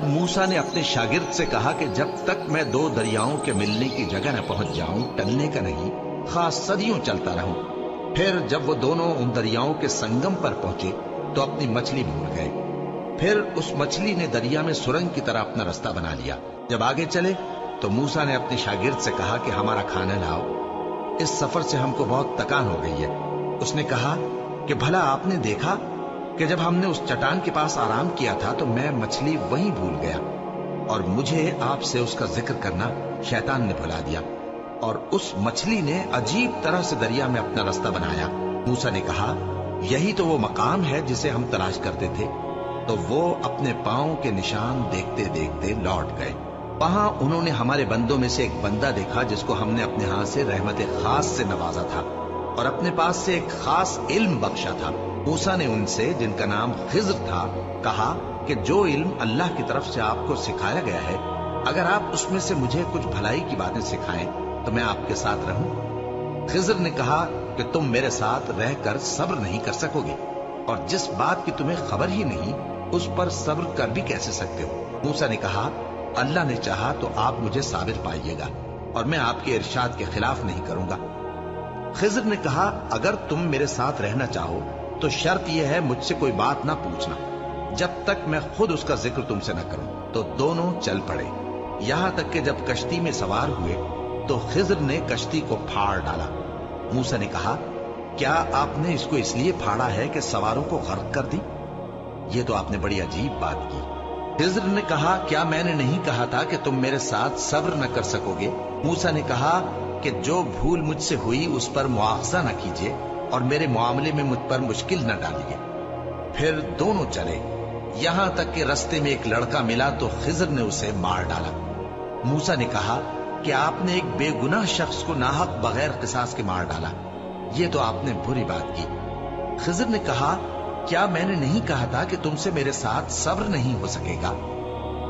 موسیٰ نے اپنے شاگرد سے کہا کہ جب تک میں دو دریاؤں کے ملنے کی جگہ نہ پہنچ جاؤں ٹلنے کا نہیں، خاص صدیوں چلتا رہوں۔ پھر جب وہ دونوں ان دریاؤں کے سنگم پر پہنچے تو اپنی مچھلی بھول گئے۔ پھر اس مچھلی نے دریا میں سرنگ کی طرح اپنا رستہ بنا لیا۔ جب آگے چلے تو موسیٰ نے اپنے شاگرد سے کہا کہ ہمارا کھانا لاؤ، اس سفر سے ہم کو بہت تکان ہو گئی ہے۔ اس نے کہا کہ بھلا آپ نے دیکھا کہ جب ہم نے اس چٹان کے پاس آرام کیا تھا تو میں مچھلی وہیں بھول گیا، اور مجھے آپ سے اس کا ذکر کرنا شیطان نے بھلا دیا، اور اس مچھلی نے عجیب طرح سے دریا میں اپنا رستہ بنایا۔ موسیٰ نے کہا یہی تو وہ مقام ہے جسے ہم تلاش کرتے تھے۔ تو وہ اپنے پاؤں کے نشان دیکھتے دیکھتے لوٹ گئے۔ وہاں انہوں نے ہمارے بندوں میں سے ایک بندہ دیکھا جس کو ہم نے اپنے ہاں سے رحمت خاص سے نوازا تھا اور اپنے پاس سے ایک خاص علم بخشا تھا۔ موسیٰ نے ان سے جن کا نام خضر تھا کہا کہ جو علم اللہ کی طرف سے آپ کو سکھایا گیا ہے، اگر آپ اس میں سے مجھے کچھ بھلائی کی باتیں سکھائیں تو میں آپ کے ساتھ رہوں۔ خضر نے کہا کہ تم میرے ساتھ رہ کر صبر نہیں کر سکو گے، اور جس بات کی تمہیں خبر ہی نہیں اس پر صبر کر بھی کیسے سکتے ہو؟ موسیٰ نے کہا اللہ نے چاہا تو آپ مجھے صابر پائیے گا، اور میں آپ کے ارشاد کے خلاف نہیں کروں گا۔ خضر نے کہا اگر تم میرے ساتھ رہنا چاہو تو شرط یہ ہے مجھ سے کوئی بات نہ پوچھنا جب تک میں خود اس کا ذکر تم سے نہ کروں۔ تو دونوں چل پڑے، یہاں تک کہ جب کشتی میں سوار ہوئے تو خضر نے کشتی کو پھاڑ ڈالا۔ موسیٰ نے کہا کیا آپ نے اس کو اس لیے پھاڑا ہے کہ سواروں کو غرق کر دی؟ یہ تو آپ نے بڑی عجیب بات کی۔ خضر نے کہا کیا میں نے نہیں کہا تھا کہ تم میرے ساتھ صبر نہ کر سکو گے؟ موسیٰ نے کہا کہ جو بھول مجھ سے ہوئی اس پر مواخذہ نہ کیجیے اور میرے معاملے میں مجھ پر مشکل نہ ڈالیے۔ پھر دونوں چلے، یہاں تک کہ رستے میں ایک لڑکا ملا تو خضر نے اسے مار ڈالا۔ موسیٰ نے کہا کہ آپ نے ایک بے گناہ شخص کو ناحق بغیر قصاص کے مار ڈالا، یہ تو آپ نے بری بات کی۔ خضر نے کہا کیا میں نے نہیں کہا تھا کہ تم سے میرے ساتھ صبر نہیں ہو سکے گا؟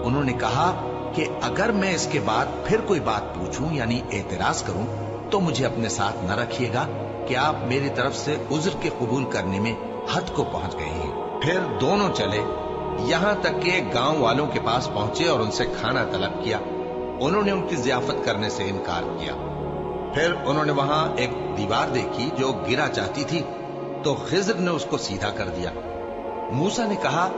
انہوں نے کہا کہ اگر میں اس کے بعد پھر کوئی بات پوچھوں یعنی اعتراض کروں تو مجھے اپنے ساتھ نہ رکھیے گا کہ آپ میری طرف سے عذر کے قبول کرنے میں حد کو پہنچ گئے ہیں۔ پھر دونوں چلے، یہاں تک کہ گاؤں والوں کے پاس پہنچے اور ان سے کھانا طلب کیا۔ انہوں نے ان کی ضیافت کرنے سے انکار کیا۔ پھر انہوں نے وہاں ایک دیوار دیکھی جو گرا چاہتی تھی تو خضر نے اس کو سیدھا کر دیا۔ موسیٰ نے کہا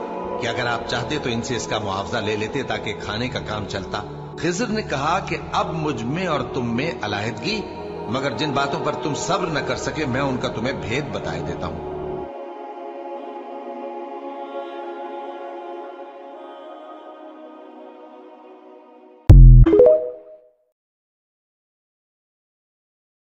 کہ اگر آپ چاہتے تو ان سے اس کا معاوضہ لے لیتے تاکہ کھانے کا کام چلتا۔ خضر نے کہا کہ اب مجھ میں اور تم میں علیحدگی، مگر جن باتوں پر تم صبر نہ کر سکے میں ان کا تمہیں بھید بتائے دیتا ہوں۔